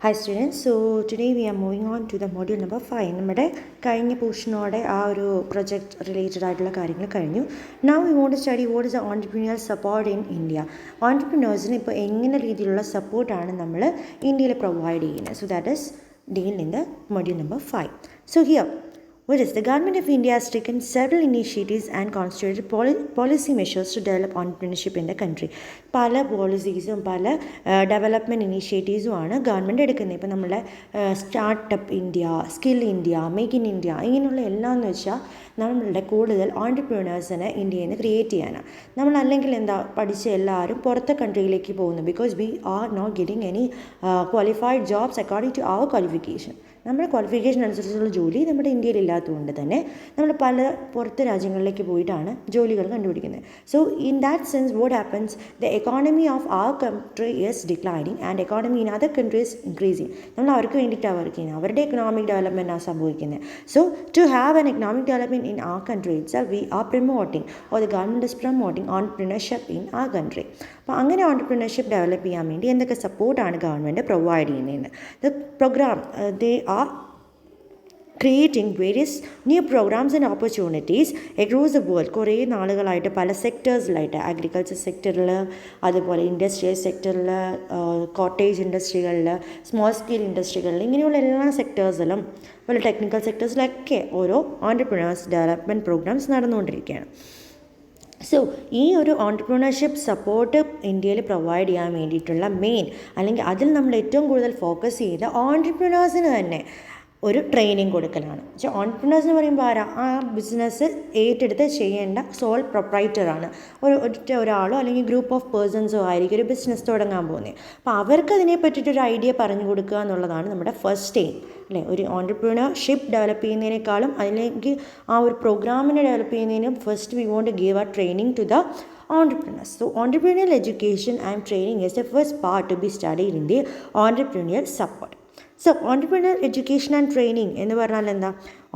Hi students, so today we are moving on to the module number 5. നമ്മുടെ കഴിഞ്ഞ പോർഷനോടെ ആ ഒരു പ്രൊജക്റ്റ് റിലേറ്റഡ് ആയിട്ടുള്ള കാര്യങ്ങൾ കഴിഞ്ഞു. Now we want to study what is the entrepreneurial support in India. Entrepreneursന് ഇപ്പോൾ എങ്ങനെ രീതിയിലുള്ള സപ്പോർട്ടാണ് നമ്മൾ ഇന്ത്യയിൽ പ്രൊവൈഡ് ചെയ്യുന്നത്. So that is dealt in the module number 5. So here, what is the government of India has taken several initiatives and constituted policy measures to develop entrepreneurship in the country. പല പോളിസീസും പല development ഇനീഷ്യേറ്റീവ്സും ആണ് government എടുക്കുന്നത്. ഇപ്പോൾ നമ്മളെ startup India, skill India, make in India ഇങ്ങനെയുള്ള എല്ലാം എന്ന് വെച്ചാൽ നമ്മളുടെ കൂടുതൽ ഓൺടർപ്രീനേഴ്സിനെ ഇന്ത്യയിൽ നിന്ന് ക്രിയേറ്റ് ചെയ്യാനാണ്. നമ്മളല്ലെങ്കിൽ എന്താ പഠിച്ച എല്ലാവരും പുറത്തെ കൺട്രിയിലേക്ക് പോകുന്നു. Because we are not getting any qualified jobs according to our qualification. നമ്മുടെ ക്വാളിഫിക്കേഷൻ അനുസരിച്ചുള്ള ജോലി നമ്മുടെ ഇന്ത്യയിൽ ഇല്ലാത്തതുകൊണ്ട് തന്നെ നമ്മൾ പല പുറത്ത് രാജ്യങ്ങളിലേക്ക് പോയിട്ടാണ് ജോലികൾ കണ്ടുപിടിക്കുന്നത്. So in that sense what happens, the economy of our country is declining and economy in other countries increasing. നമ്മൾ അവർക്ക് വേണ്ടിയിട്ടാണ് വർക്ക് ചെയ്യുന്നത്, അവരുടെ എക്കണോമിക് ഡെവലപ്മെൻറ്റാണ് സംഭവിക്കുന്നത്. So to have an economic development in our country itself, we are promoting, or the government is promoting entrepreneurship in our country. അപ്പോൾ അങ്ങനെ ഓൺടർപ്രീനർഷിപ്പ് develop ചെയ്യാൻ വേണ്ടി എന്തൊക്കെ സപ്പോർട്ടാണ് ഗവൺമെൻറ് പ്രൊവൈഡ് ചെയ്യുന്നത്? The program they are creating various new programs and opportunities across the world. കുറേ നാളുകളായിട്ട് പല സെക്ടേഴ്സിലായിട്ട്, അഗ്രികൾച്ചർ സെക്ടറിൽ, അതുപോലെ ഇൻഡസ്ട്രിയൽ സെക്ടറിൽ, കോട്ടേജ് ഇൻഡസ്ട്രികളിൽ, സ്മോൾ സ്കെയിൽ ഇൻഡസ്ട്രികളിൽ, ഇങ്ങനെയുള്ള എല്ലാ സെക്ടേഴ്സിലും പല ടെക്നിക്കൽ സെക്ടേഴ്സിലൊക്കെ ഓരോ ഓൺടർപ്രീനേഴ്സ് ഡെവലപ്മെൻറ്റ് പ്രോഗ്രാംസ് നടന്നുകൊണ്ടിരിക്കുകയാണ്. സോ ഈ ഒരു ഓൺടർപ്രീനർഷിപ്പ് സപ്പോർട്ട് ഇന്ത്യയിൽ പ്രൊവൈഡ് ചെയ്യാൻ വേണ്ടിയിട്ടുള്ള മെയിൻ, അല്ലെങ്കിൽ അതിൽ നമ്മൾ ഏറ്റവും കൂടുതൽ ഫോക്കസ് ചെയ്ത് ഓൺടർപ്രീനേഴ്സിന് തന്നെ ഒരു ട്രെയിനിങ് കൊടുക്കലാണ്. പക്ഷേ ഓൺടർപ്രീനേഴ്സ് എന്ന് പറയുമ്പോൾ ആരാ? ആ ബിസിനസ് ഏറ്റെടുത്ത് ചെയ്യേണ്ട സോൾ പ്രൊപ്രൈറ്ററാണ്. ഒരാളോ അല്ലെങ്കിൽ ഗ്രൂപ്പ് ഓഫ് പേഴ്സൺസോ ആയിരിക്കും ഒരു ബിസിനസ് തുടങ്ങാൻ പോകുന്നത്. അപ്പോൾ അവർക്ക് അതിനെ പറ്റിയിട്ടൊരു ഐഡിയ പറഞ്ഞു കൊടുക്കുക എന്നുള്ളതാണ് നമ്മുടെ ഫസ്റ്റ് എയിം, അല്ലേ? ഒരു ഓൺടർപ്രീനർഷിപ്പ് ഡെവലപ്പ് ചെയ്യുന്നതിനേക്കാളും അതിലേക്ക് ആ ഒരു പ്രോഗ്രാമിനെ ഡെവലപ്പ് ചെയ്യുന്നതിനും first we want to give a training to the entrepreneurs. So entrepreneurial education and training is the first part to be studied in the entrepreneurial support. So entrepreneur education and training എന്ന് പറഞ്ഞാൽ എന്താ?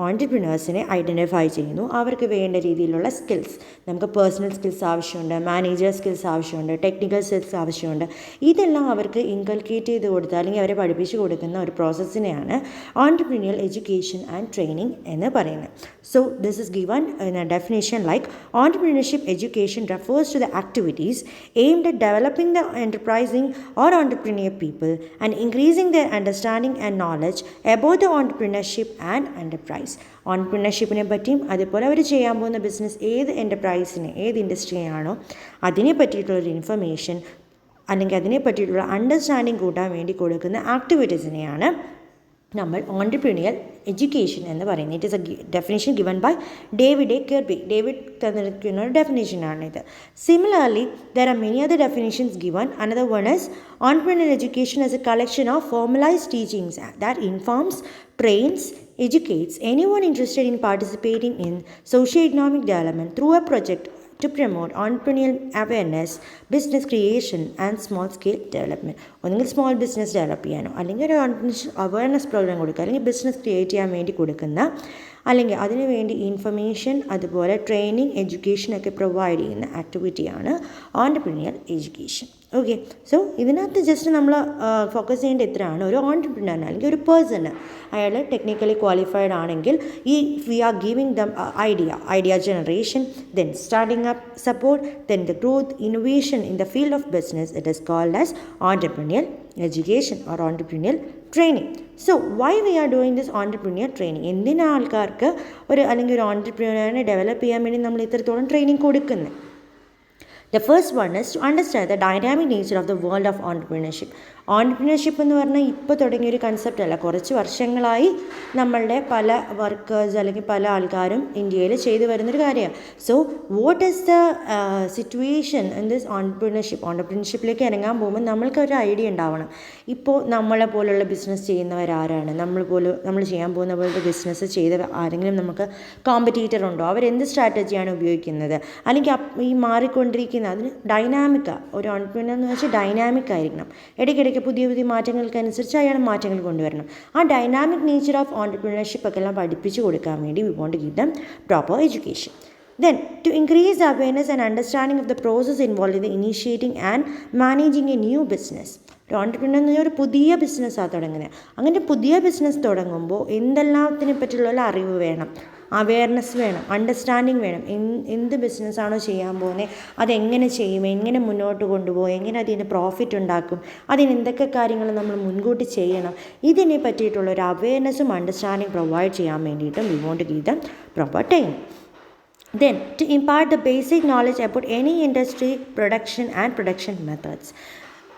ഓൺടർപ്രീനേഴ്സിനെ identify ചെയ്യുന്നു, അവർക്ക് വേണ്ട രീതിയിലുള്ള skills, നമുക്ക് personal skills ആവശ്യമുണ്ട്, manager skills ആവശ്യമുണ്ട്, ടെക്നിക്കൽ സ്കിൽസ് ആവശ്യമുണ്ട്. ഇതെല്ലാം അവർക്ക് ഇൻകൾക്കേറ്റ് ചെയ്ത് കൊടുത്താൽ അല്ലെങ്കിൽ അവരെ പഠിപ്പിച്ചു കൊടുക്കുന്ന ഒരു പ്രോസസ്സിനെയാണ് ഓൺടർപ്രീനിയൽ എഡ്യൂക്കേഷൻ ആൻഡ് ട്രെയിനിങ് എന്ന് പറയുന്നത്. So this is given in a definition like entrepreneurship education refers to the activities aimed at developing the enterprising or entrepreneur people and increasing their understanding and knowledge about the entrepreneurship and enterprise. ഓൺടർപ്രീനർഷിപ്പിനെ പറ്റിയും അതുപോലെ അവർ ചെയ്യാൻ പോകുന്ന business ഏത് എൻ്റർപ്രൈസിനെ, ഏത് ഇൻഡസ്ട്രിയാണോ അതിനെ പറ്റിയിട്ടുള്ളൊരു information അല്ലെങ്കിൽ അതിനെ പറ്റിയിട്ടുള്ള അണ്ടർസ്റ്റാൻഡിങ് കൂട്ടാൻ വേണ്ടി കൊടുക്കുന്ന ആക്ടിവിറ്റീസിനെയാണ് നമ്മൾ ഓൺടർപ്രീനിയൽ എഡ്യൂക്കേഷൻ എന്ന് പറയുന്നത്. It is a definition given by David A Kirby. David തന്നിരിക്കുന്ന ഒരു ഡെഫിനേഷനാണിത്. Similarly there are many other definitions given. Another one is entrepreneurial education is a collection of formalised teachings that informs, trains, educates anyone interested in participating in socio-economic development through a project to promote entrepreneurial awareness, business creation and small scale development. ഒന്നെങ്കിൽ small business develop ചെയ്യാനോ അല്ലെങ്കിൽ ഒരു awareness programme കൊടുക്കുക, അല്ലെങ്കിൽ business create ചെയ്യാൻ വേണ്ടി കൊടുക്കുന്ന, അല്ലെങ്കിൽ അതിനുവേണ്ടി ഇൻഫർമേഷൻ അതുപോലെ ട്രെയിനിങ്, എഡ്യൂക്കേഷനൊക്കെ പ്രൊവൈഡ് ചെയ്യുന്ന ആക്ടിവിറ്റിയാണ് ഓൺടർപ്രീനിയൽ എഡ്യൂക്കേഷൻ. ഓക്കെ, സോ ഇതിനകത്ത് ജസ്റ്റ് നമ്മൾ ഫോക്കസ് ചെയ്യേണ്ട എത്രയാണ്? ഒരു ഓൺടർപ്രീനറിന് അല്ലെങ്കിൽ ഒരു പേഴ്സണ് അയാൾ ടെക്നിക്കലി ക്വാളിഫൈഡ് ആണെങ്കിൽ we are giving them idea generation, then starting up support, then the growth, innovation in the field of business. It is called as entrepreneurial education or entrepreneurial training. So why we are doing this entrepreneurial training? എന്തിനാ ആൾക്കാർക്ക് അല്ലെങ്കിൽ ഒരു ഓൺടർപ്രീനറിനെ develop ചെയ്യാൻ വേണ്ടി നമ്മൾ ഇത്രത്തോളം training കൊടുക്കുന്നത്? The first one is to understand the dynamic nature of the world of entrepreneurship. ഓൺടർപ്രീനർഷിപ്പ് എന്ന് പറഞ്ഞാൽ ഇപ്പോൾ തുടങ്ങിയൊരു കൺസെപ്റ്റ് അല്ല, കുറച്ച് വർഷങ്ങളായി നമ്മളുടെ പല വർക്കേഴ്സ് അല്ലെങ്കിൽ പല ആൾക്കാരും ഇന്ത്യയിൽ ചെയ്തു വരുന്നൊരു കാര്യമാണ്. So what is the situation in this ഓൺടർപ്രീനർഷിപ്പിലേക്ക് ഇറങ്ങാൻ പോകുമ്പോൾ നമ്മൾക്കൊരു ഐഡിയ ഉണ്ടാവണം. ഇപ്പോൾ നമ്മളെ പോലുള്ള ബിസിനസ് ചെയ്യുന്നവരാരാണ്, നമ്മൾ ചെയ്യാൻ പോകുന്ന പോലത്തെ ബിസിനസ് ചെയ്ത ആരെങ്കിലും നമുക്ക് കോമ്പറ്റീറ്റർ ഉണ്ടോ, അവരെന്ത് സ്ട്രാറ്റജിയാണ് ഉപയോഗിക്കുന്നത്, അല്ലെങ്കിൽ ഈ മാറിക്കൊണ്ടിരിക്കുന്ന അതിന് ഡൈനാമിക്കാണ്. ഒരു ഓൺടർപ്രീനർ എന്ന് വെച്ചാൽ ഡൈനാമിക് ആയിരിക്കണം. ഇടയ്ക്കിടയ്ക്ക് പുതിയ മാറ്റങ്ങൾക്കനുസരിച്ച് അയാൾ മാറ്റങ്ങൾ കൊണ്ടുവരണം. ആ ഡൈനാമിക് നേച്ചർ ഓഫ് ഓൺടർപ്രീനർഷിപ്പ് ഒക്കെ എല്ലാം പഠിപ്പിച്ചു കൊടുക്കാൻ വേണ്ടി we want to give them proper education. Then, to increase the awareness and understanding of the process involved in the initiating and managing a new business. ഒരു ഓൺട്രപ്രണർ എന്ന് പറഞ്ഞാൽ ഒരു പുതിയ ബിസിനസ്സാണ് തുടങ്ങുന്നത്. അങ്ങനെ പുതിയ ബിസിനസ് തുടങ്ങുമ്പോൾ എന്തെല്ലാത്തിനെ പറ്റിയുള്ള അറിവ് വേണം, അവെയർനെസ് വേണം, അണ്ടർസ്റ്റാൻഡിങ് വേണം. എന്ത് ബിസിനസ്സാണോ ചെയ്യാൻ പോകുന്നത്, അതെങ്ങനെ ചെയ്യും, എങ്ങനെ മുന്നോട്ട് കൊണ്ടുപോകും, എങ്ങനെ അതിന് പ്രോഫിറ്റ് ഉണ്ടാക്കും, അതിന് എന്തൊക്കെ കാര്യങ്ങൾ നമ്മൾ മുൻകൂട്ടി ചെയ്യണം, ഇതിനെ പറ്റിയിട്ടുള്ള ഒരു അവെയർനെസ്സും അണ്ടർസ്റ്റാൻഡിങ് പ്രൊവൈഡ് ചെയ്യാൻ വേണ്ടിയിട്ടും we want to give them proper training. Then, to impart the basic knowledge about any industry, production methods.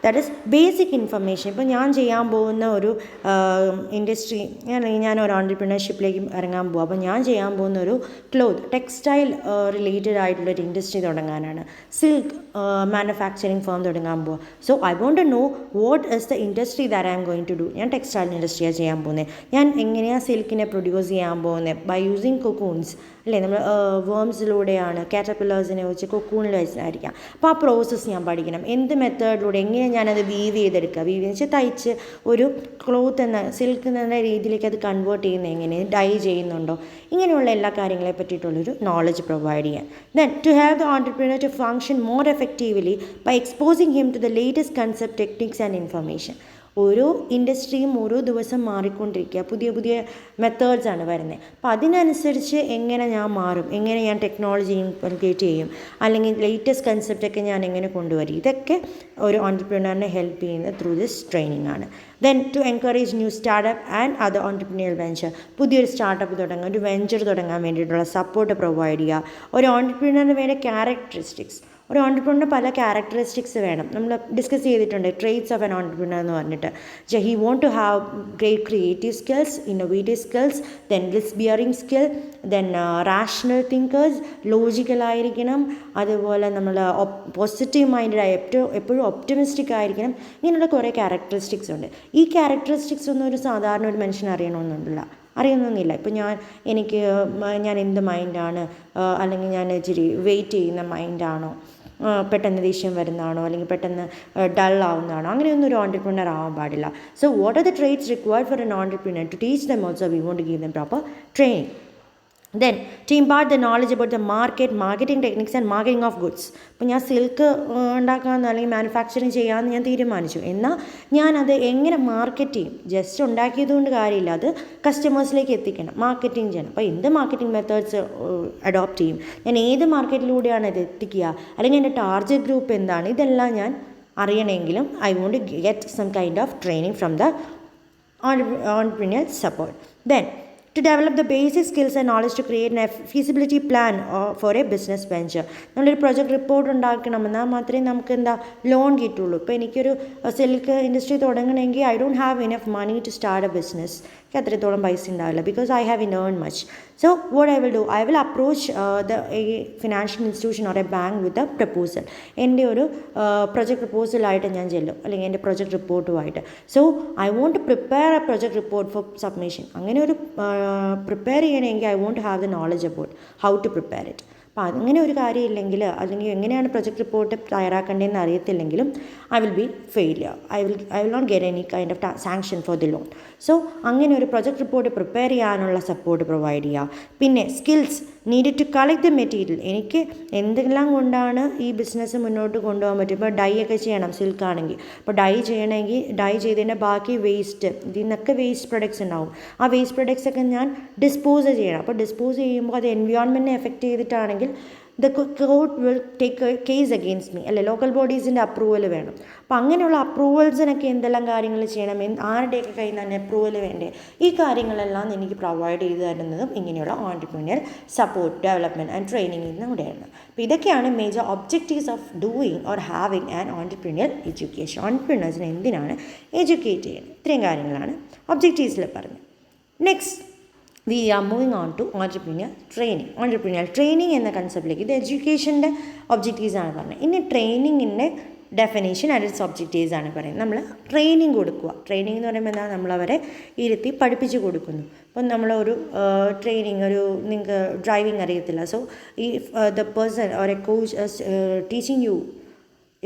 That is basic information. ഇപ്പോൾ ഞാൻ ചെയ്യാൻ പോകുന്ന ഒരു ഇൻഡസ്ട്രി, ഞാനൊരു ഓൺട്രപ്രണർഷിപ്പിലേക്ക് ഇറങ്ങാൻ പോകും. അപ്പോൾ ഞാൻ ചെയ്യാൻ പോകുന്ന ഒരു ടെക്സ്റ്റൈൽ റിലേറ്റഡ് ആയിട്ടുള്ളൊരു ഇൻഡസ്ട്രി തുടങ്ങാനാണ്, സിൽക്ക് മാനുഫാക്ചറിങ് ഫേം തുടങ്ങാൻ പോവുക. So I want to know what is the industry that I am going to do. ഞാൻ ടെക്സ്റ്റൈൽ ഇൻഡസ്ട്രിയാണ് ചെയ്യാൻ പോകുന്നത്. ഞാൻ എങ്ങനെയാണ് സിൽക്കിനെ പ്രൊഡ്യൂസ് ചെയ്യാൻ പോകുന്നത്? ബൈ യൂസിങ് കൊക്കൂൺസ്, അല്ലേ, നമ്മൾ വേംസിലൂടെയാണ്, കാറ്റർപില്ലേഴ്സിനെ വെച്ച് കൊക്കൂണിൽ വെച്ചായിരിക്കാം. അപ്പോൾ ആ പ്രോസസ്സ് ഞാൻ പഠിക്കണം. എന്ത് മെത്തേഡിലൂടെ എങ്ങനെ ഞാനത് വീവ് ചെയ്തെടുക്കുക, വീവ് വെച്ച് തയ്ച്ച് ഒരു ക്ലോത്ത് എന്ന സിൽക്ക് എന്ന രീതിയിലേക്ക് അത് കൺവേർട്ട് ചെയ്യുന്നത് എങ്ങനെ, ഡൈ ചെയ്യുന്നുണ്ടോ, ഇങ്ങനെയുള്ള എല്ലാ കാര്യങ്ങളെ പറ്റിയിട്ടുള്ളൊരു നോളജ് പ്രൊവൈഡ് ചെയ്യാൻ. Then to have the entrepreneur to function more effectively by exposing him to the latest concept, techniques and information. ഓരോ ഇൻഡസ്ട്രിയും ഓരോ ദിവസം മാറിക്കൊണ്ടിരിക്കുക, പുതിയ പുതിയ മെത്തേഡ്സാണ് വരുന്നത്. അപ്പോൾ അതിനനുസരിച്ച് എങ്ങനെ ഞാൻ മാറും, എങ്ങനെ ഞാൻ ടെക്നോളജി ഇൻകൾക്കേറ്റ് ചെയ്യും, അല്ലെങ്കിൽ ലേറ്റസ്റ്റ് കൺസെപ്റ്റൊക്കെ ഞാൻ എങ്ങനെ കൊണ്ടുവരും, ഇതൊക്കെ ഒരു ഓൺട്രപ്രണറിനെ ഹെൽപ്പ് ചെയ്യുന്നത് ത്രൂ ദിസ് ട്രെയിനിങ് ആണ്. Then to encourage new startup and other entrepreneurial venture. പുതിയൊരു സ്റ്റാർട്ടപ്പ് തുടങ്ങാൻ, ഒരു വെഞ്ചർ തുടങ്ങാൻ വേണ്ടിയിട്ടുള്ള സപ്പോർട്ട് പ്രൊവൈഡ് ചെയ്യുക. ഒരു ഓൺട്രപ്രണറിന് വേണ്ട ക്യാരക്ടറിസ്റ്റിക്സ്, ഒരു ഓൺട്രപ്രണറിന് പല ക്യാരക്ടറിസ്റ്റിക്സ് വേണം. നമ്മൾ ഡിസ്കസ് ചെയ്തിട്ടുണ്ട് ട്രേറ്റ്സ് ഓഫ് എൻ ഓൺട്രപ്രണർ എന്ന് പറഞ്ഞിട്ട്. He want to have great creative skills, innovative skills, then risk bearing skill, then rational thinkers, ലോജിക്കലായിരിക്കണം, അതുപോലെ നമ്മൾ പോസിറ്റീവ് മൈൻഡായി എപ്പോഴും ഒപ്റ്റിമിസ്റ്റിക് ആയിരിക്കണം. ഇങ്ങനെയുള്ള കുറേ ക്യാരക്ടറിസ്റ്റിക്സ് ഉണ്ട്. ഈ ക്യാരക്ടറിസ്റ്റിക്സ് ഒന്നും ഒരു സാധാരണ ഒരു മനുഷ്യന് അറിയണമെന്നില്ല. ഇപ്പോൾ ഞാൻ എന്ത് മൈൻഡാണ്, അല്ലെങ്കിൽ ഞാൻ ഇച്ചിരി വെയിറ്റ് ചെയ്യുന്ന മൈൻഡാണോ, പെട്ടെന്ന് ദേഷ്യം വരുന്നതാണോ, അല്ലെങ്കിൽ പെട്ടെന്ന് ഡൾ ആവുന്നതാണോ, അങ്ങനെയൊന്നും ഒരു ഓൺട്രപ്രണർ ആവാൻ പാടില്ല. So what are the traits required for an entrepreneur? To teach them also we want to give them proper training. Then to impart the knowledge about the marketing techniques and marketing of goods. ഇപ്പോൾ ഞാൻ silk ഉണ്ടാക്കാമെന്ന് അല്ലെങ്കിൽ manufacturing ചെയ്യാമെന്ന് ഞാൻ തീരുമാനിച്ചു. എന്നാൽ ഞാനത് എങ്ങനെ മാർക്കറ്റ് ചെയ്യും? ജസ്റ്റ് ഉണ്ടാക്കിയതുകൊണ്ട് കാര്യമില്ല, അത് കസ്റ്റമേഴ്സിലേക്ക് എത്തിക്കണം, മാർക്കറ്റിംഗ് ചെയ്യണം. അപ്പോൾ എന്ത് മാർക്കറ്റിംഗ് മെത്തേഡ്സ് അഡോപ്റ്റ് ചെയ്യും, ഞാൻ ഏത് മാർക്കറ്റിലൂടെയാണ് ഇത് എത്തിക്കുക, അല്ലെങ്കിൽ എൻ്റെ ടാർഗറ്റ് ഗ്രൂപ്പ് എന്താണ്, ഇതെല്ലാം ഞാൻ അറിയണമെങ്കിലും I want to get some kind of training from the entrepreneurial support. Then to develop the basic skills and knowledge to create a feasibility plan for a business venture. നമ്മളൊരു project report ഉണ്ടാക്കണമെന്നാൽ മാത്രമേ നമുക്ക് loan കിട്ടുള്ളൂ. ഇപ്പോൾ എനിക്കൊരു silk industry തുടങ്ങണമെങ്കിൽ I don't have enough money to start a business. എനിക്ക് അത്രത്തോളം പൈസ ഉണ്ടാവില്ല, because I have earn much. So what I will do, I will approach a financial institution or a bank with a proposal. എൻ്റെ ഒരു project പ്രപ്പോസലായിട്ട് ഞാൻ ചെല്ലും, അല്ലെങ്കിൽ എൻ്റെ പ്രൊജക്ട് റിപ്പോർട്ടുമായിട്ട്. So I want to prepare a project report four submission. അങ്ങനെ ഒരു പ്രിപ്പയർ ചെയ്യണമെങ്കിൽ I want to have the knowledge about how to prepare it. അപ്പോൾ അങ്ങനെ ഒരു കാര്യമില്ലെങ്കിൽ, അല്ലെങ്കിൽ എങ്ങനെയാണ് പ്രൊജക്ട് റിപ്പോർട്ട് തയ്യാറാക്കേണ്ടതെന്ന് അറിയത്തില്ലെങ്കിലും I will be failure. I will not get any kind of sanction for the loan. സോ അങ്ങനെ ഒരു പ്രൊജക്ട് റിപ്പോർട്ട് പ്രിപ്പയർ ചെയ്യാനുള്ള സപ്പോർട്ട് പ്രൊവൈഡ് ചെയ്യുക. പിന്നെ skills need to collect the material. എനിക്ക് എന്തെല്ലാം കൊണ്ടാണ് ഈ ബിസിനസ് മുന്നോട്ട് കൊണ്ടുപോകാൻ പറ്റും. ഇപ്പോൾ ഡൈ ഒക്കെ ചെയ്യണം സിൽക്കാണെങ്കിൽ. അപ്പോൾ ഡൈ ചെയ്യണമെങ്കിൽ ഡൈ ചെയ്തതിൻ്റെ ബാക്കി വേസ്റ്റ്, ഇതിൽ നിന്നൊക്കെ വേസ്റ്റ് പ്രൊഡക്ട്സ് ഉണ്ടാവും. ആ വേസ്റ്റ് പ്രൊഡക്ട്സ് ഒക്കെ ഞാൻ ഡിസ്പോസ് ചെയ്യണം. അപ്പോൾ ഡിസ്പോസ് ചെയ്യുമ്പോൾ അത് എൻവയോൺമെൻറ്റിനെ എഫക്റ്റ് ചെയ്തിട്ടാണെങ്കിൽ the court will take a case against me, അല്ലെ, ലോക്കൽ ബോഡീസിൻ്റെ അപ്രൂവൽ വേണം. അപ്പോൾ അങ്ങനെയുള്ള അപ്രൂവൽസിനൊക്കെ എന്തെല്ലാം കാര്യങ്ങൾ ചെയ്യണം, ആരുടെയൊക്കെ കയ്യിൽ നിന്ന് തന്നെ അപ്രൂവൽ വേണ്ടേ, ഈ കാര്യങ്ങളെല്ലാം എനിക്ക് പ്രൊവൈഡ് ചെയ്തു തരുന്നതും ഇങ്ങനെയുള്ള ഓൺട്രപ്രണറിയൽ സപ്പോർട്ട്, ഡെവലപ്മെൻറ്റ് ആൻഡ് ട്രെയിനിങ്ങിൽ നിന്നൂടെയാണ്. അപ്പോൾ ഇതൊക്കെയാണ് major objectives of doing or having an entrepreneurial education. ഓൺട്രപ്രണേഴ്സിനെ എന്തിനാണ് എഡ്യൂക്കേറ്റ് ചെയ്യുന്നത്, ഇത്രയും കാര്യങ്ങളാണ് ഒബ്ജക്റ്റീവ്സിൽ പറഞ്ഞത്. Next we are moving on to entrepreneurial training. Entrepreneurial training എന്ന കൺസെപ്റ്റിലേക്ക്, ഇത് എഡ്യൂക്കേഷൻ്റെ ഒബ്ജക്റ്റീവ്സ് ആണ് പറഞ്ഞത്. ഇനി ട്രെയിനിങ്ങിൻ്റെ ഡെഫിനേഷൻ ആൻഡ് ഇറ്റ്സ് ഒബ്ജക്റ്റീവ്സ് ആണ് പറയുന്നത്. നമ്മൾ ട്രെയിനിങ് കൊടുക്കുക. ട്രെയിനിങ് എന്ന് പറയുമ്പോൾ എന്താ, നമ്മളവരെ ഇരുത്തി പഠിപ്പിച്ച് കൊടുക്കുന്നു. അപ്പം നമ്മളൊരു ട്രെയിനിങ്, നിങ്ങൾക്ക് ഡ്രൈവിംഗ് അറിയത്തില്ല, സോ ഈ the person or a coach teaching you,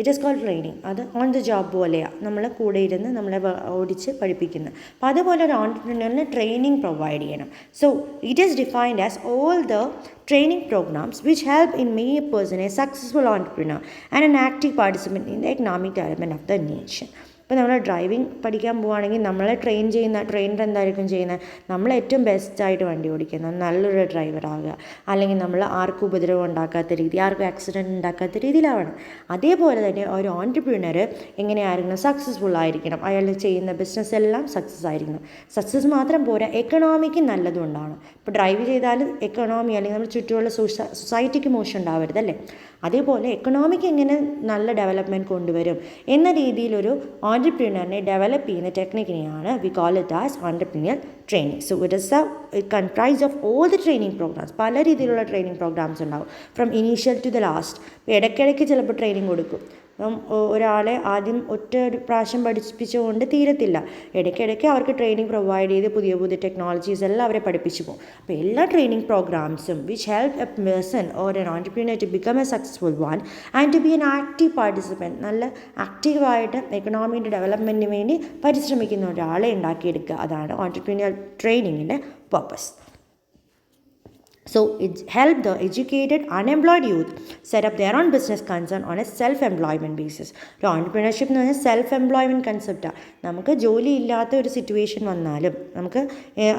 it is called training. അത് ഓൺ ദ ജോബ് പോലെയാണ്, നമ്മളെ കൂടെ ഇരുന്ന് നമ്മളെ ഓടിച്ച് പഠിപ്പിക്കുന്നത്. അപ്പോൾ അതുപോലെ ഒരു ഓൺട്രപ്രണറിന് ട്രെയിനിങ് പ്രൊവൈഡ് ചെയ്യണം. So it is defined as all the training programs which help in making a person a successful entrepreneur and an active participant in the economic development of the nation. ഇപ്പോൾ നമ്മൾ driving പഠിക്കാൻ പോവുകയാണെങ്കിൽ നമ്മളെ trainer എന്തായിരിക്കും ചെയ്യുന്നത്, നമ്മളെ ഏറ്റവും ബെസ്റ്റായിട്ട് വണ്ടി ഓടിക്കുന്നത്, നല്ലൊരു ഡ്രൈവർ ആകുക, അല്ലെങ്കിൽ നമ്മൾ ആർക്കും ഉപദ്രവം ഉണ്ടാക്കാത്ത രീതി, ആർക്കും ആക്സിഡൻറ്റ് ഉണ്ടാക്കാത്ത രീതിയിലാവണം. അതേപോലെ തന്നെ ഒരു ഓൺട്രപ്രീനർ എങ്ങനെയായിരിക്കണം, സക്സസ്ഫുൾ ആയിരിക്കണം, അയാൾ ചെയ്യുന്ന ബിസിനസ് എല്ലാം സക്സസ് ആയിരിക്കണം. സക്സസ് മാത്രം പോരാ, എക്കണോമിക്ക് നല്ലതും ഉണ്ടാവണം. ഇപ്പോൾ ഡ്രൈവ് ചെയ്താൽ എക്കണോമി അല്ലെങ്കിൽ നമ്മുടെ ചുറ്റുമുള്ള സൊസൈറ്റിക്ക് മോശം ഉണ്ടാവരുത് അല്ലേ. അതേപോലെ എക്കണോമിക്ക് എങ്ങനെ നല്ല ഡെവലപ്മെൻറ്റ് കൊണ്ടുവരും എന്ന രീതിയിലൊരു ഓൺട്രപ്രീനറിനെ ഡെവലപ്പ് ചെയ്യുന്ന ടെക്നിക്കിനെയാണ് we call it as entrepreneur training. So it comprise of all the training programmes. പല രീതിയിലുള്ള ട്രെയിനിങ് പ്രോഗ്രാംസ് ഉണ്ടാവും, from initial to the last. ഇടയ്ക്കിടയ്ക്ക് ചിലപ്പോൾ ട്രെയിനിങ് കൊടുക്കും. അപ്പം ഒരാളെ ആദ്യം ഒരു പ്രാവശ്യം പഠിപ്പിച്ചുകൊണ്ട് തീരത്തില്ല, ഇടയ്ക്കിടയ്ക്ക് അവർക്ക് ട്രെയിനിങ് പ്രൊവൈഡ് ചെയ്ത് പുതിയ പുതിയ ടെക്നോളജീസ് എല്ലാം അവരെ പഠിപ്പിച്ചു പോകും. അപ്പോൾ എല്ലാ ട്രെയിനിങ് പ്രോഗ്രാംസും which help a person or an entrepreneur to become a successful one and to be an active participant, നല്ല ആക്റ്റീവായിട്ട് എക്കണോമിയുടെ ഡെവലപ്മെൻറ്റിന് വേണ്ടി പരിശ്രമിക്കുന്ന ഒരാളെ ഉണ്ടാക്കിയെടുക്കുക. അതാണ് ഓൺട്രപ്രീനിയർ ട്രെയിനിങ്ങിൻ്റെ purpose. So it helped the educated unemployed youth set up their own business concern on a self-employment basis. ഒരു ഓൺട്രപ്രീനർഷിപ്പ് എന്ന് പറഞ്ഞാൽ സെൽഫ് എംപ്ലോയ്മെൻറ്റ് കൺസെപ്റ്റാണ്. നമുക്ക് ജോലി ഇല്ലാത്ത ഒരു സിറ്റുവേഷൻ വന്നാലും നമുക്ക്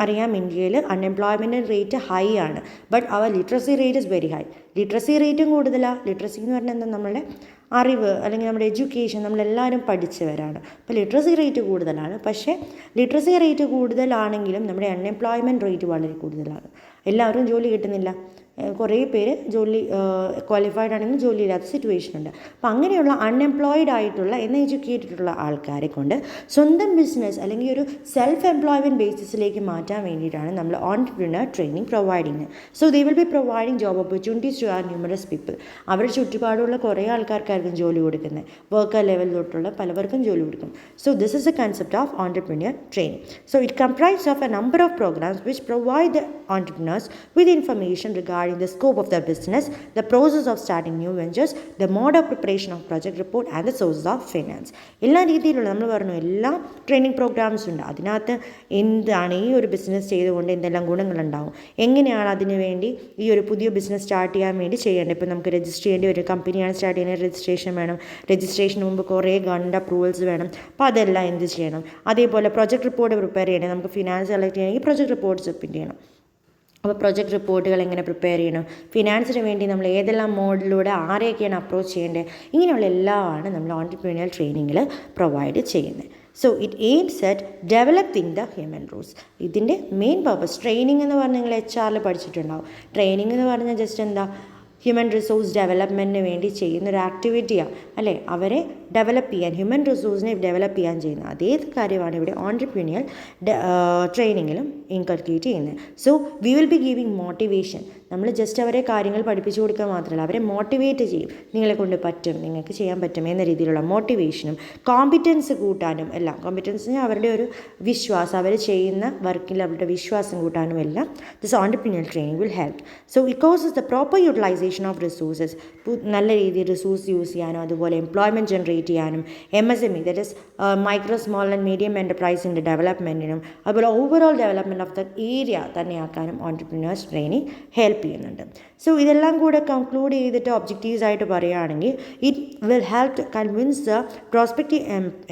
അറിയാം ഇന്ത്യയിൽ അൺഎംപ്ലോയ്മെൻറ്റ് റേറ്റ് ഹൈ ആണ്, but our literacy rate is very high. Literacy റേറ്റും കൂടുതലാണ്. ലിറ്ററസി എന്ന് പറഞ്ഞാൽ എന്താ, നമ്മുടെ അറിവ് അല്ലെങ്കിൽ നമ്മുടെ എഡ്യൂക്കേഷൻ നമ്മളെല്ലാവരും പഠിച്ചവരാണ്. അപ്പോൾ ലിറ്ററസി റേറ്റ് കൂടുതലാണ്. പക്ഷേ ലിറ്ററസി റേറ്റ് കൂടുതലാണെങ്കിലും നമ്മുടെ അൺഎംപ്ലോയ്മെൻറ്റ് റേറ്റ് വളരെ കൂടുതലാണ്. എല്ലാവരും ജോലി കിട്ടുന്നില്ല. കുറേ പേര് ജോലി ക്വാളിഫൈഡ് ആണെങ്കിൽ ജോലി ഇല്ലാത്ത സിറ്റുവേഷൻ ഉണ്ട്. അപ്പോൾ അങ്ങനെയുള്ള അൺഎംപ്ലോയിഡ് ആയിട്ടുള്ള എഡ്യൂക്കേറ്റഡ് ആൾക്കാരെ കൊണ്ട് സ്വന്തം ബിസിനസ് അല്ലെങ്കിൽ ഒരു സെൽഫ് എംപ്ലോയ്മെൻറ്റ് ബേസിസിലേക്ക് മാറ്റാൻ വേണ്ടിയിട്ടാണ് നമ്മൾ ഓൺട്രപ്രീനർ ട്രെയിനിങ് പ്രൊവൈഡ് ചെയ്യുന്നത്. So they will be providing job opportunities to our numerous people. അവരുടെ ചുറ്റുപാടുള്ള കുറേ ആൾക്കാർക്കായിരിക്കും ജോലി കൊടുക്കുന്നത്. വർക്കർ ലെവൽ തൊട്ടുള്ള പലവർക്കും ജോലി കൊടുക്കും. So this is a concept of entrepreneur training. So it comprise of a number of programmes which provide the entrepreneurs with information regarding the scope of their business, the process of starting new ventures, the mode of preparation of project report and the sources of finance. എല്ലാ രീതിയിലുള്ള നമ്മൾ പറഞ്ഞു എല്ലാ training programmes ഉണ്ട്. അതിനകത്ത് എന്താണ് ഈ ഒരു ബിസിനസ് ചെയ്തുകൊണ്ട് എന്തെല്ലാം ഗുണങ്ങളുണ്ടാവും, എങ്ങനെയാണ് അതിന് വേണ്ടി ഈ ഒരു പുതിയ ബിസിനസ് സ്റ്റാർട്ട് ചെയ്യാൻ വേണ്ടി ചെയ്യേണ്ടത്. ഇപ്പോൾ നമുക്ക് രജിസ്റ്റർ ചെയ്യേണ്ട ഒരു കമ്പനിയാണ് സ്റ്റാർട്ട് ചെയ്യുന്നത്, രജിസ്ട്രേഷൻ വേണം. രജിസ്ട്രേഷന് മുമ്പ് കുറേ ഗവൺമെൻറ് അപ്രൂവൽസ് വേണം. അപ്പോൾ അതെല്ലാം എന്ത് ചെയ്യണം. അതേപോലെ പ്രൊജക്ട് റിപ്പോർട്ട് പ്രിപ്പയർ ചെയ്യണം. നമുക്ക് ഫിനാൻസ് കളക്ട് ചെയ്യണമെങ്കിൽ പ്രൊജക്ട് റിപ്പോർട്ട് സബ്മിറ്റ് ചെയ്യണം. അപ്പോൾ പ്രൊജക്ട് റിപ്പോർട്ടുകൾ എങ്ങനെ പ്രിപ്പയർ ചെയ്യണം, ഫിനാൻസിന് വേണ്ടി നമ്മൾ ഏതെല്ലാം മോഡിലൂടെ ആരെയൊക്കെയാണ് അപ്രോച്ച് ചെയ്യേണ്ടത്, ഇങ്ങനെയുള്ള എല്ലാമാണ് നമ്മൾ ഓൺട്രപ്രീനിയർ ട്രെയിനിങ്ങിൽ പ്രൊവൈഡ് ചെയ്യുന്നത്. So it aims at developing the human Roots. ഇതിൻ്റെ മെയിൻ പർപ്പസ് ട്രെയിനിങ് എന്ന് പറഞ്ഞാൽ നിങ്ങൾ HR പഠിച്ചിട്ടുണ്ടാവും. ട്രെയിനിങ് എന്ന് പറഞ്ഞാൽ ജസ്റ്റ് എന്താ, ഹ്യൂമൻ റിസോഴ്സ് ഡെവലപ്മെൻറ്റിന് വേണ്ടി ചെയ്യുന്നൊരു ആക്ടിവിറ്റിയാണ് അല്ലേ. അവരെ ഡെവലപ്പ് ചെയ്യാൻ, ഹ്യൂമൻ റിസോഴ്സിനെ ഡെവലപ്പ് ചെയ്യാൻ ചെയ്യുന്നത് അതേ കാര്യമാണ് ഇവിടെ ഓൺട്രപ്രീനിയർ ട്രെയിനിങ്ങിലും ഇൻകൾക്കേറ്റ് ചെയ്യുന്നത്. So we will be giving motivation. നമ്മൾ ജസ്റ്റ് അവരെ കാര്യങ്ങൾ പഠിപ്പിച്ചു കൊടുക്കുക മാത്രമല്ല, അവരെ മോട്ടിവേറ്റ് ചെയ്യും. നിങ്ങളെ കൊണ്ട് പറ്റും, നിങ്ങൾക്ക് ചെയ്യാൻ പറ്റും എന്ന രീതിയിലുള്ള മോട്ടിവേഷനും കോമ്പിറ്റൻസ് കൂട്ടാനും എല്ലാം. കോമ്പിറ്റൻസ് അവരുടെ ഒരു വിശ്വാസം, അവർ ചെയ്യുന്ന വർക്കിൽ അവരുടെ വിശ്വാസം കൂട്ടാനും എല്ലാം this entrepreneur training will help. So it causes the proper utilisation of resources. നല്ല രീതിയിൽ റിസോഴ്സ് യൂസ് ചെയ്യാനും അതുപോലെ എംപ്ലോയ്മെൻറ്റ് ജനറേറ്റ് ചെയ്യാനും MSME that is micro small and medium എൻ്റർപ്രൈസിൻ്റെ ഡെവലപ്മെൻറ്റിനും അതുപോലെ overall development of the area തന്നെയാക്കാനും ഓൺട്രപ്രീനിയേഴ്സ് ട്രെയിനിങ് ഹെൽപ്പ് ചെയ്യുന്നുണ്ട്. സോ ഇതെല്ലാം കൂടെ കൺക്ലൂഡ് ചെയ്തിട്ട് ഒബ്ജക്റ്റീവ്സ് ആയിട്ട് പറയുകയാണെങ്കിൽ it will help to convince the prospective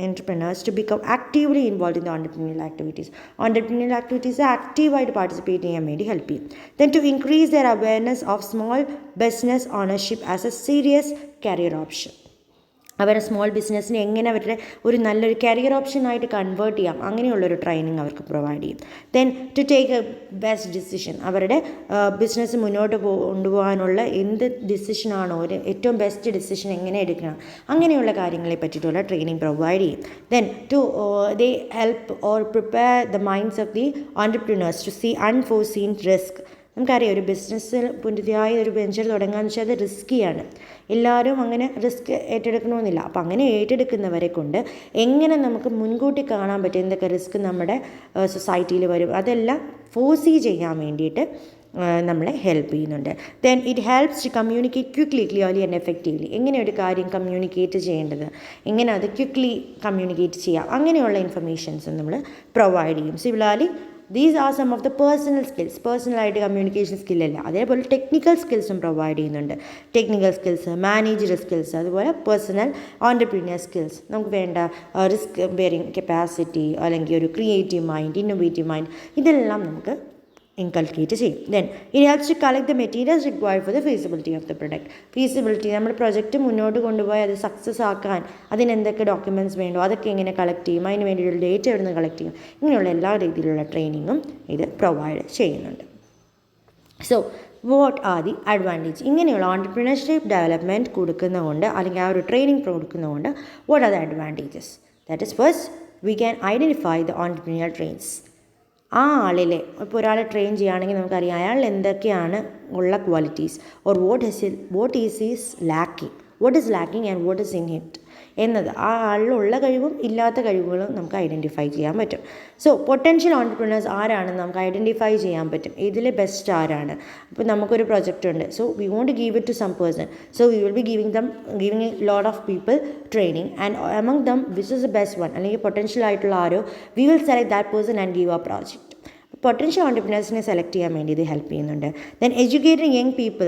entrepreneurs to become actively involve in the entrepreneur activities. ഓൺട്രപ്രീനിയർ activities ആക്റ്റീവായിട്ട് പാർട്ടിസിപ്പേറ്റ് ചെയ്യാൻ വേണ്ടി ഹെൽപ്പ് ചെയ്യും. Then to increase their awareness of small business ownership as a serious career option. അവരുടെ small ബിസിനസ്സിനെ എങ്ങനെ അവരുടെ ഒരു നല്ലൊരു കരിയർ ഓപ്ഷനായിട്ട് കൺവേർട്ട് ചെയ്യാം, അങ്ങനെയുള്ളൊരു ട്രെയിനിങ് അവർക്ക് പ്രൊവൈഡ് ചെയ്യും. Then to take a best decision. അവരുടെ ബിസിനസ് മുന്നോട്ട് കൊണ്ടുപോകാനുള്ള എന്ത് ഡിസിഷനാണോ ഒരു ഏറ്റവും ബെസ്റ്റ് ഡിസിഷൻ എങ്ങനെ എടുക്കണം, അങ്ങനെയുള്ള കാര്യങ്ങളെ പറ്റിയിട്ടുള്ള ട്രെയിനിങ് പ്രൊവൈഡ് ചെയ്യും. Then to they help or prepare the minds of the entrepreneurs to see unforeseen risk. നമുക്കറിയാം ഒരു ബിസിനസ്സിൽ പുതിയതായി ഒരു വെഞ്ചർ തുടങ്ങുകയെന്ന് വെച്ചാൽ അത് റിസ്ക്കിയാണ്. എല്ലാവരും അങ്ങനെ റിസ്ക് ഏറ്റെടുക്കണമെന്നില്ല. അപ്പോൾ അങ്ങനെ ഏറ്റെടുക്കുന്നവരെ കൊണ്ട് എങ്ങനെ നമുക്ക് മുൻകൂട്ടി കാണാൻ പറ്റും എന്തൊക്കെ റിസ്ക് നമ്മുടെ സൊസൈറ്റിയിൽ വരും, അതെല്ലാം ഫോഴ്സീ ചെയ്യാൻ വേണ്ടിയിട്ട് നമ്മളെ ഹെൽപ്പ് ചെയ്യുന്നുണ്ട്. Then it helps to communicate quickly, clearly and effectively. എങ്ങനെ ഒരു കാര്യം കമ്മ്യൂണിക്കേറ്റ് ചെയ്യേണ്ടത്, എങ്ങനെ അത് ക്വിക്ക്ലി കമ്മ്യൂണിക്കേറ്റ് ചെയ്യാം, അങ്ങനെയുള്ള ഇൻഫർമേഷൻസും നമ്മൾ പ്രൊവൈഡ് ചെയ്യും. Similarly these are some of the personal skills. പേഴ്സണലായിട്ട് കമ്മ്യൂണിക്കേഷൻ സ്കില്ലല്ല, അതേപോലെ ടെക്നിക്കൽ സ്കിൽസും പ്രൊവൈഡ് ചെയ്യുന്നുണ്ട്. ടെക്നിക്കൽ സ്കിൽസ്, മാനേജറൽ സ്കിൽസ്, അതുപോലെ പേഴ്സണൽ ഓൺടർപ്രീനിയർ സ്കിൽസ്. നമുക്ക് വേണ്ട റിസ്ക് ബെയറിംഗ് കപ്പാസിറ്റി, അല്ലെങ്കിൽ ഒരു ക്രിയേറ്റീവ് മൈൻഡ്, ഇന്നോവേറ്റീവ് മൈൻഡ്, ഇതെല്ലാം നമുക്ക് ഇൻകൾക്കേറ്റ് ചെയ്യും. Then it helps to collect the materials required for the feasibility of the product. Feasibility, നമ്മുടെ പ്രൊജക്റ്റ് മുന്നോട്ട് കൊണ്ടുപോയി അത് സക്സസ് ആക്കാൻ അതിന് എന്തൊക്കെ ഡോക്യുമെൻറ്റ്സ് വേണ്ടോ അതൊക്കെ എങ്ങനെ കളക്ട് ചെയ്യും, അതിന് വേണ്ടിയിട്ടുള്ള ഡേറ്റ എവിടെ നിന്ന് കളക്ട് ചെയ്യും, ഇങ്ങനെയുള്ള എല്ലാ രീതിയിലുള്ള ട്രെയിനിങ്ങും ഇത് പ്രൊവൈഡ് ചെയ്യുന്നുണ്ട്. So what are the advantage? ഇങ്ങനെയുള്ള ഓൺടർപ്രീനർഷിപ്പ് ഡെവലപ്മെൻറ്റ് കൊടുക്കുന്നതുകൊണ്ട്, അല്ലെങ്കിൽ ആ ഒരു ട്രെയിനിങ് കൊടുക്കുന്നതുകൊണ്ട്, what are the advantages? That is first, we can identify the entrepreneur trains. ആ ആളിലെ, ഇപ്പോൾ ഒരാളെ ട്രെയിൻ ചെയ്യുകയാണെങ്കിൽ നമുക്കറിയാം അയാളിൽ എന്തൊക്കെയാണ് ഉള്ള qualities, or what is lacking and what is in hit എന്നത്, ആ ആളിലുള്ള കഴിവും ഇല്ലാത്ത കഴിവുകളും നമുക്ക് ഐഡൻറ്റിഫൈ ചെയ്യാൻ പറ്റും. സോ പൊട്ടൻഷ്യൽ ഓൺടർപ്രീനേഴ്സ് ആരാണെന്ന് നമുക്ക് ഐഡൻറ്റിഫൈ ചെയ്യാൻ പറ്റും. ഇതിൽ ബെസ്റ്റ് ആരാണ്? അപ്പോൾ നമുക്കൊരു പ്രൊജക്റ്റ് ഉണ്ട്, so we want give it to some person, so we will be giving a lot of people training, and among them which is the best one, അല്ലെങ്കിൽ പൊട്ടൻഷ്യൽ ആയിട്ടുള്ള ആരോ, we will select that person and give a project. Potential ഓൺടർപ്രീനേഴ്സിനെ select ചെയ്യാൻ വേണ്ടി ഇത് help ചെയ്യുന്നുണ്ട്. Then educated young people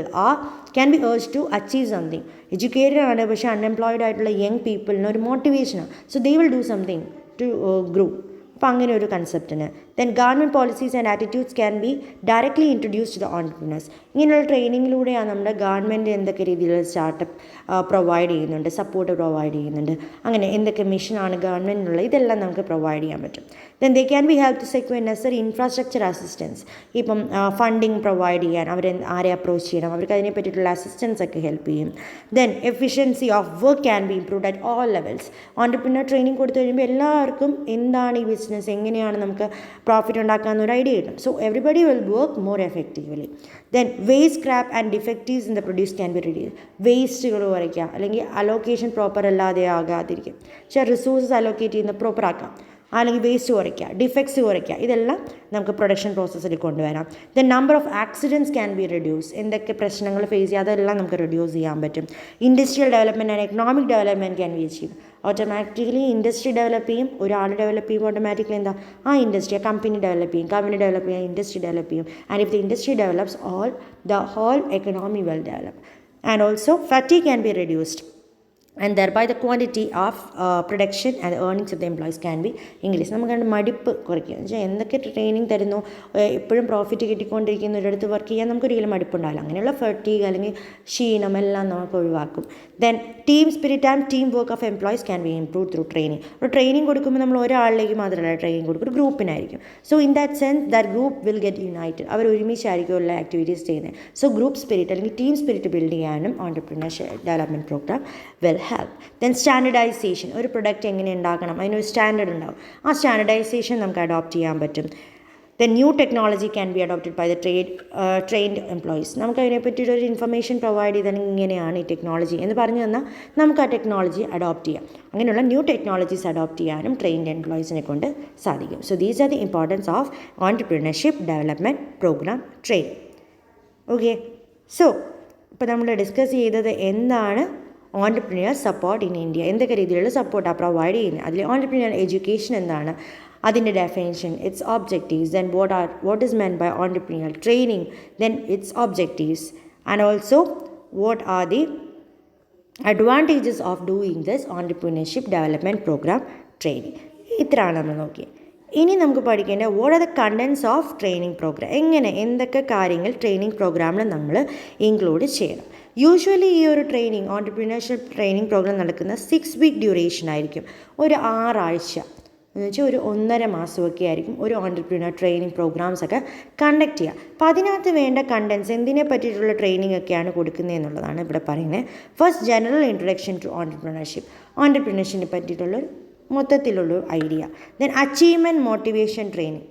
can be urge to achieve something. Educated ആണ് പക്ഷേ അൺഎംപ്ലോയിഡ് ആയിട്ടുള്ള യങ് പീപ്പിളിന് ഒരു മോട്ടിവേഷനാണ്, so they will do something to grow. അപ്പോൾ അങ്ങനെ ഒരു കൺസെപ്റ്റിന്. Then government policies and attitudes can be directly introduce to the entrepreneurs. ഇങ്ങനെയുള്ള ട്രെയിനിങ്ങിലൂടെയാണ് നമ്മുടെ ഗവൺമെൻറ് എന്തൊക്കെ രീതിയിലുള്ള സ്റ്റാർട്ടപ്പ് പ്രൊവൈഡ് ചെയ്യുന്നുണ്ട്, സപ്പോർട്ട് പ്രൊവൈഡ് ചെയ്യുന്നുണ്ട്, അങ്ങനെ എന്തൊക്കെ മിഷനാണ് ഗവൺമെൻറ്റിനുള്ളത്, ഇതെല്ലാം നമുക്ക് പ്രൊവൈഡ് ചെയ്യാൻ പറ്റും. Then they can be help to secure necessary infrastructure assistance. ഇപ്പം ഫണ്ടിങ് പ്രൊവൈഡ് ചെയ്യാൻ ആരെ അപ്രോച്ച് ചെയ്യണം, അവർക്ക് അതിനെ പറ്റിയിട്ടുള്ള അസിസ്റ്റൻസ് ഒക്കെ ഹെൽപ്പ് ചെയ്യും. Then efficiency of work can be improved at all levels. Entrepreneur training കൊടുത്തു കഴിയുമ്പോൾ എല്ലാവർക്കും എന്താണ് ഈ ബിസിനസ്, എങ്ങനെയാണ് നമുക്ക് പ്രോഫിറ്റ് ഉണ്ടാക്കാമെന്നൊരു ഐഡിയ കിട്ടും. So everybody will work more effectively. Then waste, scrap and defectives in the produce can be reduce. വേസ്റ്റുകൾ കുറയ്ക്കുക, അല്ലെങ്കിൽ അലോക്കേഷൻ പ്രോപ്പർ അല്ലാതെ ആകാതിരിക്കും, പക്ഷേ റിസോഴ്സസ് അലോക്കേറ്റ് ചെയ്യുന്ന പ്രോപ്പർ ആക്കാം, അല്ലെങ്കിൽ വേസ്റ്റ് കുറയ്ക്കുക, ഡിഫക്ട്സ് കുറയ്ക്കുക, ഇതെല്ലാം നമുക്ക് പ്രൊഡക്ഷൻ പ്രോസസ്സിൽ കൊണ്ടുവരാം. Then number of accidents can be reduce. എന്തൊക്കെ പ്രശ്നങ്ങൾ ഫേസ് ചെയ്യുക അതെല്ലാം നമുക്ക് റെഡ്യൂസ് ചെയ്യാൻ പറ്റും. Industrial development and economic development can be achieve. Automatically industry develop ചെയ്യും, ഒരാൾ ഡെവലപ്പ് ചെയ്യുമ്പോൾ ഓട്ടോമാറ്റിക്കലി എന്താ, ആ ഇൻഡസ്ട്രി, ആ കമ്പനി ഡെവലപ്പ് ചെയ്യും, ഇൻഡസ്ട്രി ഡെവലപ്പ് ചെയ്യും. And if the industry develops, the whole economy will develop. And also fatigue can be reduced, and thereby the quantity of production and the earnings of the employees can be increased. നമുക്ക് മടുപ്പ് കുറയ്ക്കുക എന്ന് വെച്ചാൽ എന്തൊക്കെ training തരുന്നു, എപ്പോഴും profit കിട്ടിക്കൊണ്ടിരിക്കുന്ന ഒരിടത്ത് work ചെയ്യാൻ നമുക്കൊരിക്കലും മടുപ്പുണ്ടാവില്ല. അങ്ങനെയുള്ള ഫട്ടീഗ് അല്ലെങ്കിൽ ക്ഷീണം എല്ലാം നമുക്ക് ഒഴിവാക്കും. Then team spirit and team work of employees can be improve through training. ഒരു ട്രെയിനിങ് കൊടുക്കുമ്പോൾ നമ്മൾ ഒരാളിലേക്ക് മാത്രമല്ല ട്രെയിനിങ് കൊടുക്കും, ഒരു ഗ്രൂപ്പിനായിരിക്കും. So in that sense that group will get united. അവർ ഒരുമിച്ചായിരിക്കും എല്ലാ ആക്ടിവിറ്റീസ് ചെയ്യുന്നത്. സോ ഗ്രൂപ്പ് സ്പിരിറ്റ് അല്ലെങ്കിൽ ടീം സ്പിരിറ്റ് ബിൽഡ് ചെയ്യാനും entrepreneurship development programme will help. Then standardisation. ഒരു പ്രൊഡക്റ്റ് എങ്ങനെ ഉണ്ടാക്കണം, അതിനൊരു സ്റ്റാൻഡേർഡ് ഉണ്ടാവും. ആ സ്റ്റാൻഡർഡൈസേഷൻ നമുക്ക് അഡോപ്റ്റ് ചെയ്യാൻ പറ്റും. Then new technology can be adopted by the trained employees. നമുക്ക് അതിനെപ്പറ്റിയിട്ടൊരു ഇൻഫർമേഷൻ പ്രൊവൈഡ് ചെയ്താണെങ്കിൽ ഇങ്ങനെയാണ് ഈ ടെക്നോളജി എന്ന് പറഞ്ഞു തന്നാൽ നമുക്ക് ആ ടെക്നോളജി അഡോപ്റ്റ് ചെയ്യാം. അങ്ങനെയുള്ള ന്യൂ ടെക്നോളജീസ് അഡോപ്റ്റ് ചെയ്യാനും ട്രെയിൻഡ് എംപ്ലോയീസിനെ കൊണ്ട് സാധിക്കും. So these are the importance of entrepreneurship development programme training. Okay, so ഇപ്പോൾ നമ്മൾ ഡിസ്കസ് ചെയ്തത് എന്താണ് ഓൺടർപ്രീനിയർ സപ്പോർട്ട് ഇൻ ഇന്ത്യ, എന്തൊക്കെ രീതിയിലുള്ള സപ്പോർട്ടാണ് പ്രൊവൈഡ് ചെയ്യുന്നത്, അതിൽ ഓൺടർപ്രീനിയർ എഡ്യൂക്കേഷൻ എന്താണ്, അതിൻ്റെ definition, its objectives, then what is meant by entrepreneur training, then its objectives, and also what are the advantages of doing this entrepreneurship development programme training. ഇത്രയാണ് നമ്മൾ നോക്കിയത്. ഇനി നമുക്ക് പഠിക്കേണ്ട what are the contents of training programme, എന്തൊക്കെ കാര്യങ്ങൾ training പ്രോഗ്രാമിൽ നമ്മൾ ഇൻക്ലൂഡ് ചെയ്യണം. യൂഷ്വലി ഈ ഒരു ട്രെയിനിങ് ഓൺടർപ്രീനർഷിപ്പ് ട്രെയിനിങ് പ്രോഗ്രാം നടക്കുന്ന 6 വീക്ക് ഡ്യൂറേഷൻ ആയിരിക്കും. ഒരു 6 ആഴ്ച എന്ന് വെച്ചാൽ ഒരു 1.5 മാസമൊക്കെ ആയിരിക്കും ഒരു ഓൺടർപ്രീനർ ട്രെയിനിങ് പ്രോഗ്രാംസ് ഒക്കെ കണ്ടക്ട് ചെയ്യുക. അപ്പോൾ അതിനകത്ത് വേണ്ട കണ്ടൻസ്, എന്തിനെ പറ്റിയിട്ടുള്ള ട്രെയിനിങ് ഒക്കെയാണ് കൊടുക്കുന്നത് എന്നുള്ളതാണ് ഇവിടെ പറയുന്നത്. ഫസ്റ്റ്, ജനറൽ ഇൻട്രൊഡക്ഷൻ ടു ഓൺടർപ്രീനർഷിപ്പിനെ പറ്റിയിട്ടുള്ളൊരു മൊത്തത്തിലുള്ളൊരു idea. Then achievement motivation training,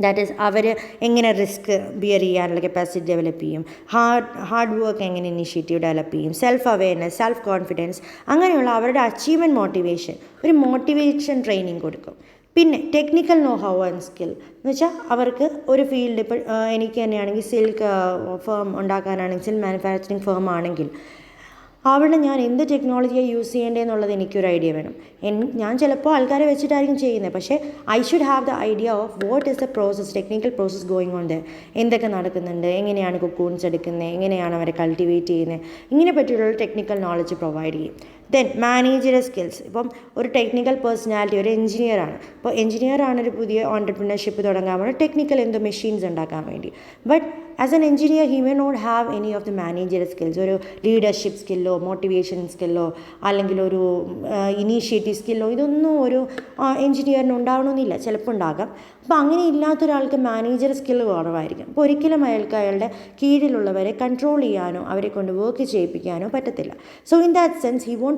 that is അവർ എങ്ങനെ റിസ്ക് ബിയർ ചെയ്യാനുള്ള കപ്പാസിറ്റി ഡെവലപ്പ് ചെയ്യും, ഹാർഡ് വർക്ക് എങ്ങനെ ഇനിഷ്യേറ്റീവ് ഡെവലപ്പ് ചെയ്യും, സെൽഫ് അവെയർനെസ്, സെൽഫ് കോൺഫിഡൻസ്, അങ്ങനെയുള്ള അവരുടെ അച്ചീവ്മെൻറ്റ് മോട്ടിവേഷൻ, ഒരു മോട്ടിവേഷൻ ട്രെയിനിങ് കൊടുക്കും. പിന്നെ technical know how and skill എന്ന് വെച്ചാൽ അവർക്ക് ഒരു ഫീൽഡ്, ഇപ്പോൾ എനിക്ക് തന്നെയാണെങ്കിൽ സിൽക്ക് ഫേം ഉണ്ടാക്കാനാണെങ്കിൽ, സിൽക്ക് മാനുഫാക്ചറിങ് ഫേം ആണെങ്കിൽ അവിടെ ഞാൻ എന്ത് ടെക്നോളജിയാണ് യൂസ് ചെയ്യേണ്ടതെന്നുള്ളത് എനിക്കൊരു ഐഡിയ വേണം. ഞാൻ ചിലപ്പോൾ ആൾക്കാരെ വെച്ചിട്ടായിരിക്കും ചെയ്യുന്നത്, പക്ഷേ I should have the idea of what is the process, technical process going on there, എന്തൊക്കെ നടക്കുന്നുണ്ട്, എങ്ങനെയാണ് കൊക്കൂൺസ് എടുക്കുന്നത്, എങ്ങനെയാണ് അവരെ കൾട്ടിവേറ്റ് ചെയ്യുന്നത്, ഇങ്ങനെ പറ്റിയുള്ള ടെക്നിക്കൽ നോളജ് പ്രൊവൈഡ് ചെയ്യും. Then managerial skills. ഇപ്പം ഒരു ടെക്നിക്കൽ പേഴ്സണാലിറ്റി, ഒരു എഞ്ചിനീയറാണ്. ഇപ്പോൾ എഞ്ചിനീയറാണ് ഒരു പുതിയ ഓൺടർപ്രണർഷിപ്പ് തുടങ്ങാൻ വേണ്ടി ടെക്നിക്കൽ എന്തോ മെഷീൻസ് ഉണ്ടാക്കാൻ വേണ്ടി. But as an engineer he may not have any of the managerial skills. ഒരു ലീഡർഷിപ്പ് സ്കില്ലോ മോട്ടിവേഷൻ സ്കില്ലോ അല്ലെങ്കിൽ ഒരു ഇനീഷ്യേറ്റീവ് സ്കില്ലോ ഇതൊന്നും ഒരു എഞ്ചിനീയറിന് ഉണ്ടാവണമെന്നില്ല, ചിലപ്പോൾ ഉണ്ടാകാം. അപ്പോൾ അങ്ങനെ ഇല്ലാത്ത ഒരാൾക്ക് മാനേജർ സ്കിൽ കുറവായിരിക്കും. അപ്പോൾ ഒരിക്കലും അയാളുടെ കീഴിലുള്ളവരെ കൺട്രോൾ ചെയ്യാനോ അവരെ കൊണ്ട് വർക്ക് ചെയ്യിപ്പിക്കാനോ പറ്റത്തില്ല. So in that sense he want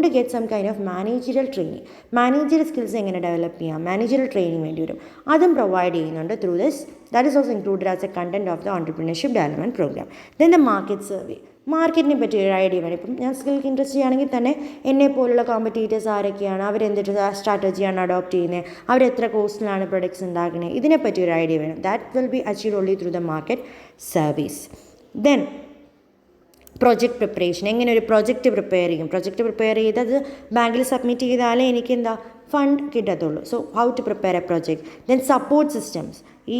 to get some kind of managerial training. Managerial skills എങ്ങനെ ഡെവലപ്പ് ചെയ്യാം, മാനേജറൽ ട്രെയിനിങ് വേണ്ടി വരും. അതും പ്രൊവൈഡ് ചെയ്യുന്നുണ്ട് through this. That is also included as a content of the Entrepreneurship Development Program. Then the market survey. മാർക്കറ്റിനെ പറ്റി ഒരു idea വേണം. ഇപ്പം ഞാൻ സ്കിൽക്ക് ഇൻട്രസ്റ്റ് ചെയ്യുകയാണെങ്കിൽ തന്നെ എന്നെ പോലുള്ള കോമ്പറ്റീറ്റേഴ്സ് ആരൊക്കെയാണ്, അവരെന്തിട്ട് സ്ട്രാറ്റജിയാണ് അഡോപ്റ്റ് ചെയ്യുന്നത്, അവരെത്ര കോസ്റ്റിലാണ് പ്രൊഡക്ട്സ് ഉണ്ടാക്കുന്നത്, ഇതിനെപ്പറ്റി ഒരു ഐഡിയ വേണം. That will be achieved only through the market service. Then project preparation. എങ്ങനെ ഒരു പ്രൊജക്റ്റ് പ്രിപ്പയർ ചെയ്യും, പ്രൊജക്റ്റ് പ്രിപ്പയർ ചെയ്തത് ബാങ്കിൽ സബ്മിറ്റ് ചെയ്താലേ എനിക്ക് എന്താ ഫണ്ട് കിട്ടത്തുള്ളൂ. So how to prepare a project. Then support systems. ഈ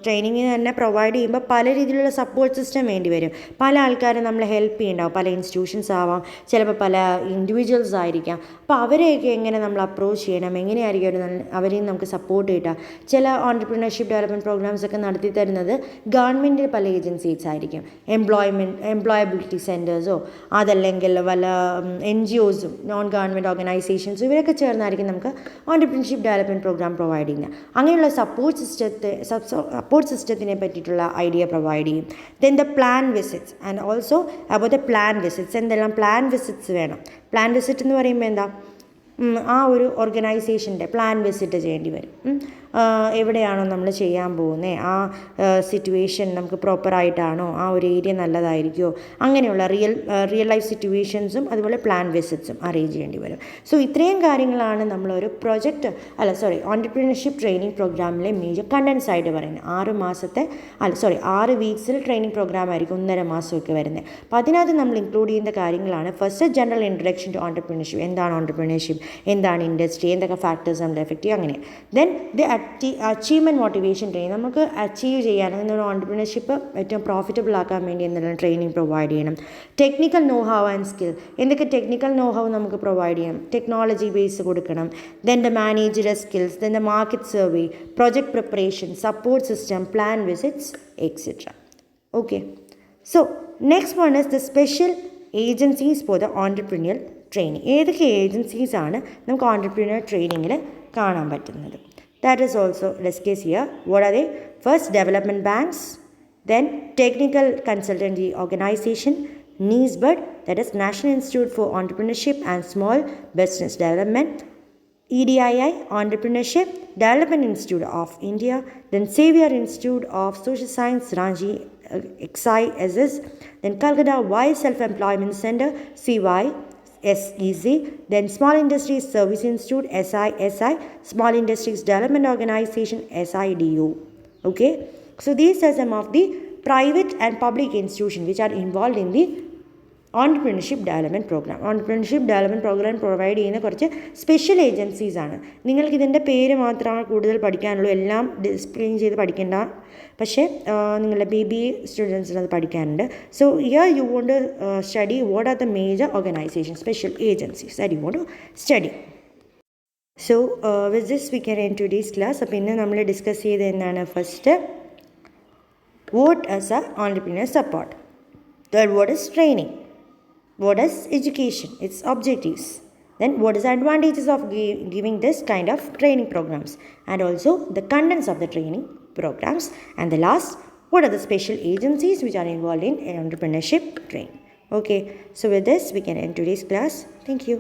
ട്രെയിനിങ്ങിന് തന്നെ പ്രൊവൈഡ് ചെയ്യുമ്പോൾ പല രീതിയിലുള്ള സപ്പോർട്ട് സിസ്റ്റം വേണ്ടി വരും. പല ആൾക്കാരും നമ്മളെ ഹെൽപ്പ് ചെയ്യുന്നുണ്ടാവും, പല ഇൻസ്റ്റിറ്റ്യൂഷൻസ് ആവാം, ചിലപ്പോൾ പല ഇൻഡിവിജ്വൽസ് ആയിരിക്കാം. അപ്പോൾ അവരെയൊക്കെ എങ്ങനെ നമ്മൾ അപ്രോച്ച് ചെയ്യണം, എങ്ങനെയായിരിക്കും അവരെയും നമുക്ക് സപ്പോർട്ട് കിട്ടുക. ചില ഓൺടർപ്രണർഷിപ്പ് ഡെവലപ്മെൻറ്റ് പ്രോഗ്രാംസ് ഒക്കെ നടത്തി തരുന്നത് ഗവൺമെൻറ് പല ഏജൻസീസ് ആയിരിക്കും, എംപ്ലോയബിലിറ്റി സെൻറ്റേഴ്സോ അതല്ലെങ്കിൽ വല്ല NGOസും നോൺ ഗവൺമെൻറ് ഓർഗനൈസേഷൻസും ഇവരൊക്കെ ചേർന്നായിരിക്കും നമുക്ക് ഓൺടർപ്രണർഷിപ്പ് ഡെവലപ്മെൻറ്റ് പ്രോഗ്രാം പ്രൊവൈഡ് ചെയ്യുന്നത്. അങ്ങനെയുള്ള സപ്പോർട്ട് സിസ്റ്റത്തിനെ പറ്റിയിട്ടുള്ള ഐഡിയ പ്രൊവൈഡ് ചെയ്യും. Then the plan visits and also about the plan visits. എന്തെല്ലാം പ്ലാൻ വിസിറ്റ്സ് വേണം. പ്ലാൻ വിസിറ്റ് എന്ന് പറയുമ്പോൾ എന്താ, ആ ഒരു ഓർഗനൈസേഷൻ്റെ പ്ലാൻ വിസിറ്റ് ചെയ്യേണ്ടി വരും. എവിടെയാണോ നമ്മൾ ചെയ്യാൻ പോകുന്നത്, ആ സിറ്റുവേഷൻ നമുക്ക് പ്രോപ്പറായിട്ടാണോ, ആ ഒരു ഏരിയ നല്ലതായിരിക്കുമോ, അങ്ങനെയുള്ള റിയൽ ലൈഫ് സിറ്റുവേഷൻസും അതുപോലെ പ്ലാൻ വിസിറ്റ്സും അറേഞ്ച് ചെയ്യേണ്ടി വരും. സോ ഇത്രയും കാര്യങ്ങളാണ് നമ്മളൊരു ഓൺടർപ്രണർഷിപ്പ് ട്രെയിനിങ് പ്രോഗ്രാമിലെ മേജർ കണ്ടൻസ് ആയിട്ട് പറയുന്നത്. 6 വീക്സിൽ ട്രെയിനിങ് പ്രോഗ്രാം ആയിരിക്കും, 1.5 മാസമൊക്കെ വരുന്നത്. അപ്പോൾ അതിനകത്ത് നമ്മൾ ഇൻക്ലൂഡ് ചെയ്യുന്ന കാര്യങ്ങളാണ് first general introduction to entrepreneurship. എന്താണ് ഓൺടർപ്രണർഷിപ്പ്, എന്താണ് ഇൻഡസ്ട്രി, എന്തൊക്കെ ഫാക്ടേഴ്സ് നമ്മൾ എഫക്റ്റ് ചെയ്യും, അങ്ങനെ. Then the achievement motivation training. നമുക്ക് അച്ചീവ് ചെയ്യാൻ എന്നൊരു ഓൺടർപ്രണർഷിപ്പ് ഏറ്റവും പ്രോഫിറ്റബിൾ ആക്കാൻ വേണ്ടി എന്തെങ്കിലും ട്രെയിനിങ് പ്രൊവൈഡ് ചെയ്യണം. Technical know how and skill. എന്തൊക്കെ ടെക്നിക്കൽ നോ ഹൗ നമുക്ക് പ്രൊവൈഡ് ചെയ്യണം, ടെക്നോളജി ബേസ് കൊടുക്കണം. Then the managerial skills, then the market survey, project preparation, support system, plan visits etcetera. Okay, so next one is the special agencies for the entrepreneur training. ഏതൊക്കെ ഏജൻസീസാണ് നമുക്ക് entrepreneur ട്രെയിനിങ്ങിൽ കാണാൻ പറ്റുന്നത്. That is also discussed here. What are they? First, development banks, then technical consultancy organization, NISBED, that is National Institute for Entrepreneurship and Small Business Development, EDII, Entrepreneurship Development Institute of India, then Xavier Institute of Social Science, Ranchi, XISS, then Calcutta Wild Self-Employment Center, CYSEC, then Small Industries Service Institute, SISI, Small Industries Development Organization, SIDO. Okay, so these are some of the private and public institutions which are involved in the entrepreneurship development program. Entrepreneurship development program provide ചെയ്യുന്ന കുറച്ച് special ഏജൻസീസാണ്. നിങ്ങൾക്കിതിൻ്റെ പേര് മാത്രമാണ് കൂടുതൽ പഠിക്കാനുള്ളൂ, എല്ലാം ഡിസ്പ്ലെയിൻ ചെയ്ത് പഠിക്കേണ്ട. പക്ഷേ നിങ്ങളുടെ BBA സ്റ്റുഡൻസിന് അത് പഠിക്കാനുണ്ട്. So here you want to study what are the major organisation special agencies that you want to study. So with this we can end today's class. അപ്പോൾ ഇന്ന് നമ്മൾ ഡിസ്കസ് ചെയ്ത് എന്താണ്, first what is a entrepreneur support, third what is training, what is education, its objectives, then what is the advantages of giving this kind of training programs, and also the contents of the training programs, and the last, what are the special agencies which are involved in entrepreneurship training. Okay, so with this we can end today's class. Thank you.